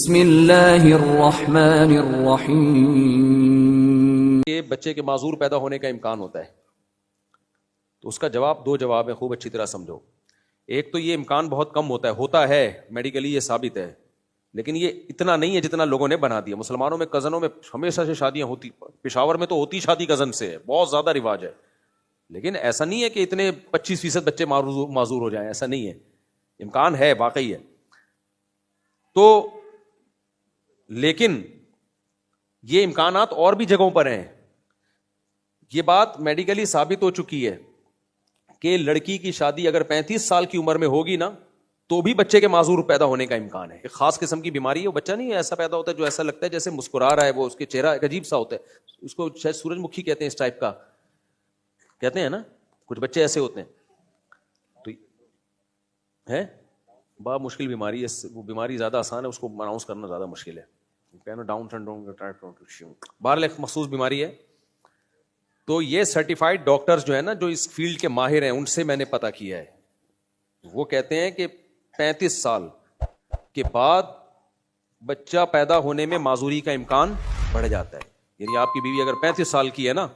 بسم اللہ الرحمن الرحیم. کہ بچے کے معذور پیدا ہونے کا امکان ہوتا ہے، تو اس کا جواب دو جواب ہے، خوب اچھی طرح سمجھو. ایک تو یہ امکان بہت کم ہوتا ہے میڈیکلی یہ ثابت ہے، لیکن یہ اتنا نہیں ہے جتنا لوگوں نے بنا دیا. مسلمانوں میں کزنوں میں ہمیشہ سے شادیاں ہوتی، پشاور میں تو ہوتی شادی کزن سے ہے، بہت زیادہ رواج ہے، لیکن ایسا نہیں ہے کہ اتنے 25% بچے معذور ہو جائیں، ایسا نہیں ہے، امکان ہے، واقعی ہے. تو لیکن یہ امکانات اور بھی جگہوں پر ہیں. یہ بات میڈیکلی ثابت ہو چکی ہے کہ لڑکی کی شادی اگر 35 سال کی عمر میں ہوگی نا تو بھی بچے کے معذور پیدا ہونے کا امکان ہے. ایک خاص قسم کی بیماری ہے، وہ بچہ نہیں ایسا پیدا ہوتا ہے جو ایسا لگتا ہے جیسے مسکرا رہا ہے، وہ اس کے چہرہ ایک عجیب سا ہوتا ہے، اس کو شاید سورج مکھی کہتے ہیں، اس ٹائپ کا کہتے ہیں نا، کچھ بچے ایسے ہوتے ہیں. تو ہے بہت مشکل بیماری ہے، وہ بیماری زیادہ آسان ہے، اس کو اناؤنس کرنا زیادہ مشکل ہے. بہرحال ایک مخصوص بیماری ہے. تو یہ سرٹیفائڈ ڈاکٹرز جو ہے نا، جو اس فیلڈ کے ماہر ہیں، ان سے میں نے پتہ کیا ہے، وہ کہتے ہیں کہ 35 سال کے بعد بچہ پیدا ہونے میں معذوری کا امکان بڑھ جاتا ہے. یعنی آپ کی بیوی اگر 35 سال کی ہے نا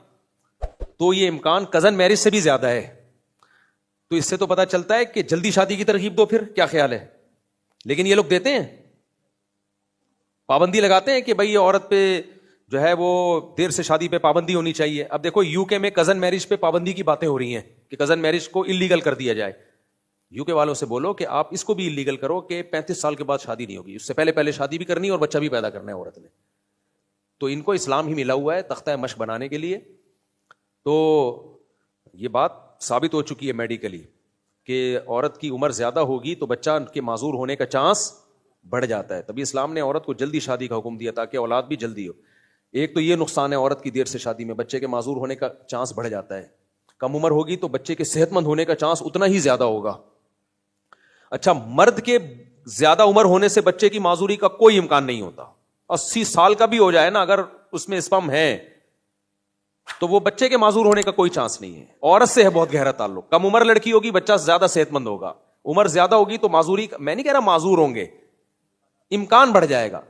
تو یہ امکان کزن میرج سے بھی زیادہ ہے. تو اس سے تو پتہ چلتا ہے کہ جلدی شادی کی ترغیب دو، پھر کیا خیال ہے؟ لیکن یہ لوگ دیتے ہیں، پابندی لگاتے ہیں کہ بھئی یہ عورت پہ جو ہے وہ دیر سے شادی پہ پابندی ہونی چاہیے. اب دیکھو یو کے میں کزن میرج پہ پابندی کی باتیں ہو رہی ہیں کہ کزن میرج کو اللیگل کر دیا جائے. یو کے والوں سے بولو کہ آپ اس کو بھی اللیگل کرو کہ 35 سال کے بعد شادی نہیں ہوگی، اس سے پہلے شادی بھی کرنی ہے اور بچہ بھی پیدا کرنا ہے عورت نے. تو ان کو اسلام ہی ملا ہوا ہے تختہ مشق بنانے کے لیے. تو یہ بات ثابت ہو چکی ہے میڈیکلی کہ عورت کی عمر زیادہ ہوگی تو بچہ کے معذور ہونے کا چانس بڑھ جاتا ہے. تبھی اسلام نے عورت کو جلدی شادی کا حکم دیا تاکہ اولاد بھی جلدی ہو. ایک تو یہ نقصان ہے عورت کی دیر سے شادی میں، بچے کے معذور ہونے کا چانس بڑھ جاتا ہے. کم عمر ہوگی تو بچے کے صحت مند ہونے کا چانس اتنا ہی زیادہ ہوگا. اچھا، مرد کے زیادہ عمر ہونے سے بچے کی معذوری کا کوئی امکان نہیں ہوتا. 80 سال کا بھی ہو جائے نا اگر اس میں اسپم ہے تو وہ بچے کے معذور ہونے کا کوئی چانس نہیں ہے. عورت سے ہے بہت گہرا تعلق. کم عمر لڑکی ہوگی بچہ زیادہ صحت مند ہوگا، عمر زیادہ ہوگی تو معذوری میں نہیں کہہ رہا معذور ہوں گے، امکان بڑھ جائے گا.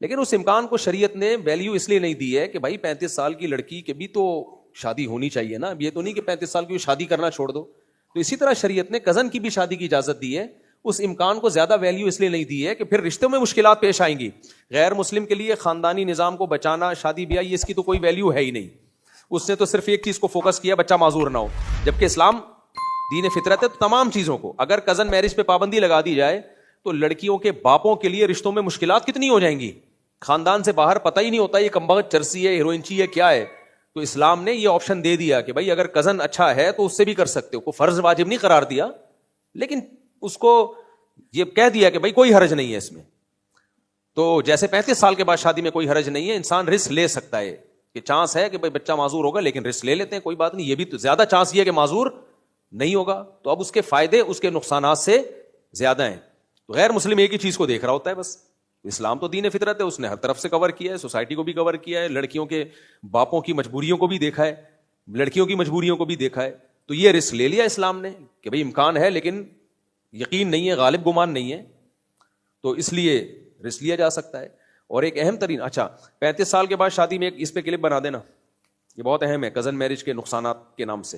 لیکن اس امکان کو شریعت نے ویلیو اس لیے نہیں دی ہے کہ بھائی 35 سال کی لڑکی کے بھی تو شادی ہونی چاہیے نا. اب یہ تو نہیں کہ 35 سال کی شادی کرنا چھوڑ دو. تو اسی طرح شریعت نے کزن کی بھی شادی کی اجازت دی ہے. اس امکان کو زیادہ ویلیو اس لیے نہیں دی ہے کہ پھر رشتوں میں مشکلات پیش آئیں گی. غیر مسلم کے لیے خاندانی نظام کو بچانا، شادی بیاہ، اس کی تو کوئی ویلیو ہے ہی نہیں. اس نے تو صرف ایک چیز کو فوکس کیا، بچہ معذور نہ ہو. جبکہ اسلام دین فطرت ہے، تو تمام چیزوں کو اگر کزن میرج پہ پابندی لگا دی جائے تو لڑکیوں کے باپوں کے لیے رشتوں میں مشکلات کتنی ہو جائیں گی. خاندان سے باہر پتہ ہی نہیں ہوتا یہ کمبخت چرسی ہے، ہیروئنچی ہے، کیا ہے. تو اسلام نے یہ آپشن دے دیا کہ بھائی اگر کزن اچھا ہے تو اس سے بھی کر سکتے ہو. کوئی فرض واجب نہیں قرار دیا، لیکن اس کو یہ کہہ دیا کہ بھائی کوئی حرج نہیں ہے اس میں. تو جیسے 35 سال کے بعد شادی میں کوئی حرج نہیں ہے، انسان رسک لے سکتا ہے کہ چانس ہے کہ بھائی بچہ معذور ہوگا، لیکن رسک لے لیتے ہیں، کوئی بات نہیں. یہ بھی تو زیادہ چانس یہ ہے کہ معذور نہیں ہوگا، تو اب اس کے فائدے اس کے نقصانات سے زیادہ ہیں. تو غیر مسلم ایک ہی چیز کو دیکھ رہا ہوتا ہے بس. اسلام تو دین فطرت ہے، اس نے ہر طرف سے کور کیا ہے، سوسائٹی کو بھی کور کیا ہے، لڑکیوں کے باپوں کی مجبوریوں کو بھی دیکھا ہے، لڑکیوں کی مجبوریوں کو بھی دیکھا ہے. تو یہ رسک لے لیا اسلام نے کہ بھئی امکان ہے لیکن یقین نہیں ہے، غالب گمان نہیں ہے، تو اس لیے رسک لیا جا سکتا ہے. اور ایک اہم ترین، اچھا 35 سال کے بعد شادی میں ایک اس پہ کلپ بنا دینا، یہ بہت اہم ہے کزن میرج کے نقصانات کے نام سے.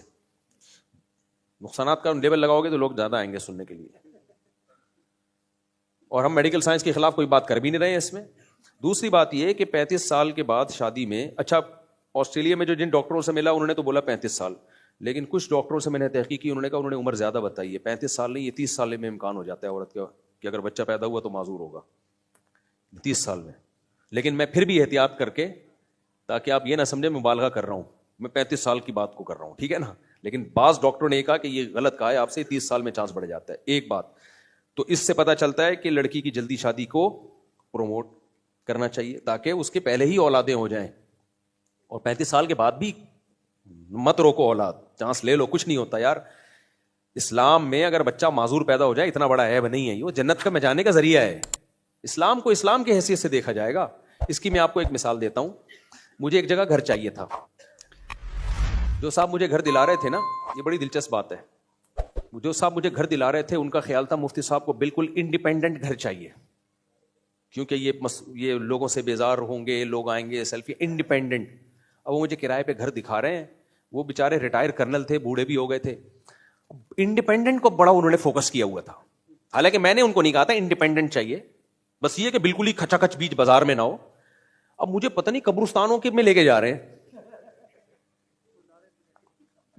نقصانات کا لیبل لگاؤ گے تو لوگ زیادہ آئیں گے سننے کے لیے. اور ہم میڈیکل سائنس کے خلاف کوئی بات کر بھی نہیں رہے ہیں اس میں. دوسری بات یہ کہ 35 سال کے بعد شادی میں، اچھا آسٹریلیا میں جو جن ڈاکٹروں سے ملا انہوں نے تو بولا 35 سال، لیکن کچھ ڈاکٹروں سے میں نے تحقیق کی، انہوں نے کہا انہوں نے عمر زیادہ بتائی ہے. 35 سال نہیں، یہ 30 سال میں امکان ہو جاتا ہے عورت کا کہ اگر بچہ پیدا ہوا تو معذور ہوگا 30 سال میں. لیکن میں پھر بھی احتیاط کر کے، تاکہ آپ یہ نہ سمجھیں میں مبالغہ کر رہا ہوں، میں 35 سال کی بات کو کر رہا ہوں، ٹھیک ہے نا. لیکن بعض ڈاکٹروں نے کہا کہ یہ غلط کہا ہے آپ سے، 30 سال میں چانس بڑھ جاتا ہے. ایک بات تو اس سے پتہ چلتا ہے کہ لڑکی کی جلدی شادی کو پروموٹ کرنا چاہیے تاکہ اس کے پہلے ہی اولادیں ہو جائیں. اور 35 سال کے بعد بھی مت روکو اولاد، چانس لے لو، کچھ نہیں ہوتا یار. اسلام میں اگر بچہ معذور پیدا ہو جائے اتنا بڑا عیب نہیں ہے، یہ جنت کا میں جانے کا ذریعہ ہے. اسلام کو اسلام کی حیثیت سے دیکھا جائے گا. اس کی میں آپ کو ایک مثال دیتا ہوں. مجھے ایک جگہ گھر چاہیے تھا، جو صاحب مجھے گھر دلا رہے تھے نا، یہ بڑی دلچسپ بات ہے، جو صاحب مجھے گھر دلا رہے تھے ان کا خیال تھا مفتی صاحب کو بالکل انڈیپینڈنٹ گھر چاہیے. کیونکہ یہ لوگوں سے بیزار ہوں گے, لوگ آئیں گے سیلفی. انڈیپینڈنٹ. اب وہ مجھے کرائے پہ گھر دکھا رہے ہیں, وہ بیچارے ریٹائر کرنل تھے, بوڑھے بھی ہو گئے تھے. انڈیپینڈنٹ کو بڑا انہوں نے فوکس کیا ہوا تھا, حالانکہ میں نے ان کو نہیں کہا تھا انڈیپینڈنٹ چاہیے, بس یہ کہ بالکل ہی کھچا کھچ بیچ بازار میں نہ ہو. اب مجھے پتہ نہیں قبرستانوں کے میں لے کے جا رہے ہیں,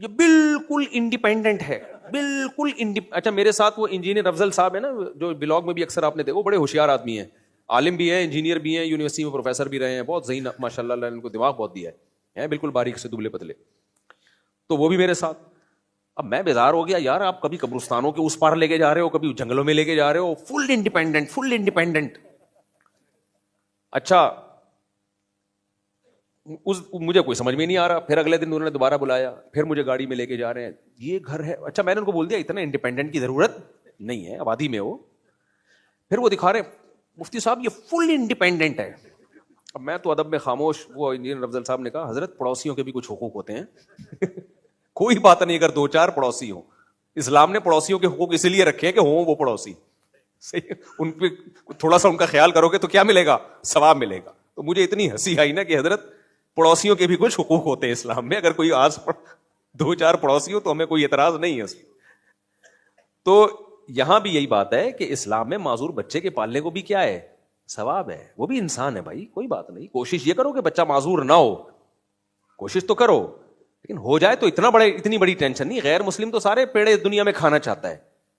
یہ بالکل انڈیپینڈنٹ ہے, بالکل اچھا میرے ساتھ وہ انجینئر افضل صاحب ہے نا, جو بلاگ میں بھی اکثر آپ نے دیکھا, وہ بڑے ہوشیار آدمی ہیں, عالم بھی ہیں, انجینئر بھی ہیں, یونیورسٹی میں پروفیسر بھی رہے ہیں, بہت ذہین ماشاء اللہ, اللہ نے ان کو دماغ بہت دیا ہے, بالکل باریک سے دبلے پتلے. تو وہ بھی میرے ساتھ. اب میں بیزار ہو گیا, یار آپ کبھی قبرستانوں کے اس پار لے کے جا رہے ہو, کبھی جنگلوں میں لے کے جا رہے ہو, فل انڈیپینڈنٹ, فل انڈیپینڈنٹ. اچھا مجھے کوئی سمجھ میں نہیں آ رہا. پھر اگلے دن انہوں نے دوبارہ بلایا, پھر مجھے گاڑی میں لے کے جا رہے ہیں, یہ گھر ہے. اچھا میں نے ان کو بول دیا اتنا انڈیپینڈنٹ کی ضرورت نہیں ہے, آبادی میں ہو. پھر وہ دکھا رہے مفتی صاحب یہ فل انڈیپینڈنٹ ہے. اب میں تو ادب میں خاموش. وہ انجینئر افضل صاحب نے کہا حضرت پڑوسیوں کے بھی کچھ حقوق ہوتے ہیں. کوئی بات نہیں اگر 2-4 پڑوسی ہوں, اسلام نے پڑوسیوں کے حقوق اس لیے رکھے ہیں کہ ہوں وہ پڑوسی صحیح, ان پہ تھوڑا سا ان کا خیال کرو گے تو کیا ملے گا, ثواب ملے گا. تو مجھے اتنی ہنسی آئی نا کہ حضرت پڑوسیوں کے بھی کچھ حقوق ہوتے ہیں اسلام میں, اگر کوئی 2-4 پڑوسی ہو تو ہمیں کوئی اعتراض نہیں ہے. تو یہاں بھی یہی بات ہے کہ اسلام میں معذور بچے کے پالنے کو بھی کیا ہے, ثواب ہے, وہ بھی انسان ہے بھائی, کوئی بات نہیں. کوشش یہ کرو کہ بچہ معذور نہ ہو, کوشش تو کرو, لیکن ہو جائے تو اتنی بڑی ٹینشن نہیں. غیر مسلم تو سارے پیڑے دنیا میں کھانا چاہتا ہے,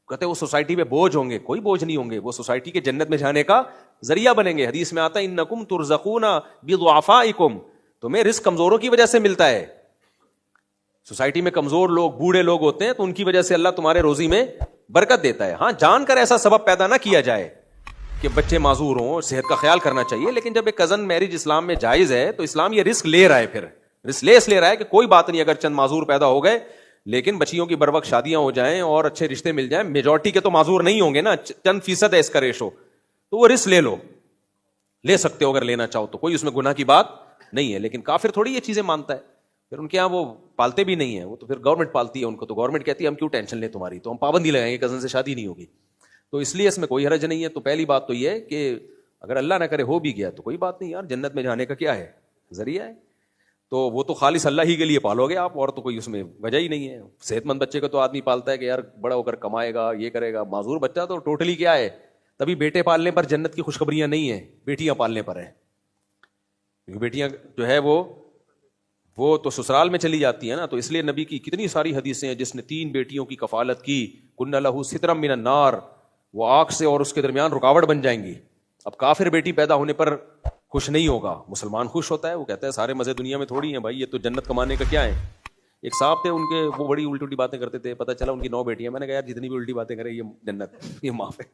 کہتے ہیں وہ سوسائٹی میں بوجھ ہوں گے, کوئی بوجھ نہیں ہوں گے, وہ سوسائٹی کے جنت میں جانے کا ذریعہ بنیں گے. حدیث میں آتا ہے انکم ترزقون بضعفائکم, تمہیں رزق کمزوروں کی وجہ سے ملتا ہے. سوسائٹی میں کمزور لوگ, بوڑھے لوگ ہوتے ہیں, تو ان کی وجہ سے اللہ تمہارے روزی میں برکت دیتا ہے. ہاں جان کر ایسا سبب پیدا نہ کیا جائے کہ بچے معذور ہوں, صحت کا خیال کرنا چاہیے. لیکن جب ایک کزن میرج اسلام میں جائز ہے تو اسلام یہ رسک لے رہا ہے, پھر رسک لے رہا ہے کہ کوئی بات نہیں اگر چند معذور پیدا ہو گئے, لیکن بچیوں کی بر وقت شادیاں ہو جائیں اور اچھے رشتے مل جائیں. میجورٹی کے تو معذور نہیں ہوں گے نا, چند فیصد ہے اس کا ریشو, تو وہ رسک لے سکتے ہو اگر لینا چاہو تو, کوئی اس میں گناہ کی بات نہیں ہے. لیکن کافر تھوڑی یہ چیزیں مانتا ہے, پھر ان کے یہاں وہ پالتے بھی نہیں ہیں, وہ تو پھر گورنمنٹ پالتی ہے ان کو. تو گورنمنٹ کہتی ہے ہم کیوں ٹینشن لیں تمہاری, تو ہم پابندی لگائیں گے, کزن سے شادی نہیں ہوگی. تو اس لیے اس میں کوئی حرج نہیں ہے. تو پہلی بات تو یہ ہے کہ اگر اللہ نہ کرے ہو بھی گیا تو کوئی بات نہیں یار, جنت میں جانے کا کیا ہے, ذریعہ ہے. تو وہ تو خالص اللہ ہی کے لیے پالو گے آپ, اور تو کوئی اس میں وجہ ہی نہیں ہے. صحت مند بچے کو تو آدمی پالتا ہے کہ یار بڑا ہو کر کمائے گا, یہ کرے گا. معذور بچہ تو ٹوٹلی کیا ہے, تبھی بیٹے پالنے پر جنت کی خوشخبریاں نہیں ہیں, بیٹیاں پالنے پر ہیں. کیونکہ بیٹیاں جو ہے وہ تو سسرال میں چلی جاتی ہیں نا. تو اس لیے نبی کی کتنی ساری حدیثیں ہیں, جس نے 3 بیٹیوں کی کفالت کی, کن لہ سترم من النار, وہ آگ سے اور اس کے درمیان رکاوٹ بن جائیں گی. اب کافر بیٹی پیدا ہونے پر خوش نہیں ہوگا, مسلمان خوش ہوتا ہے. وہ کہتا ہے سارے مزے دنیا میں تھوڑی ہیں بھائی, یہ تو جنت کمانے کا کیا ہے. ایک صاحب تھے ان کے, وہ بڑی الٹی باتیں کرتے تھے, پتہ چلا ان کی 9 بیٹیاں. میں نے کہا یار جتنی بھی الٹی باتیں کرے یہ جنت, یہ معاف ہے.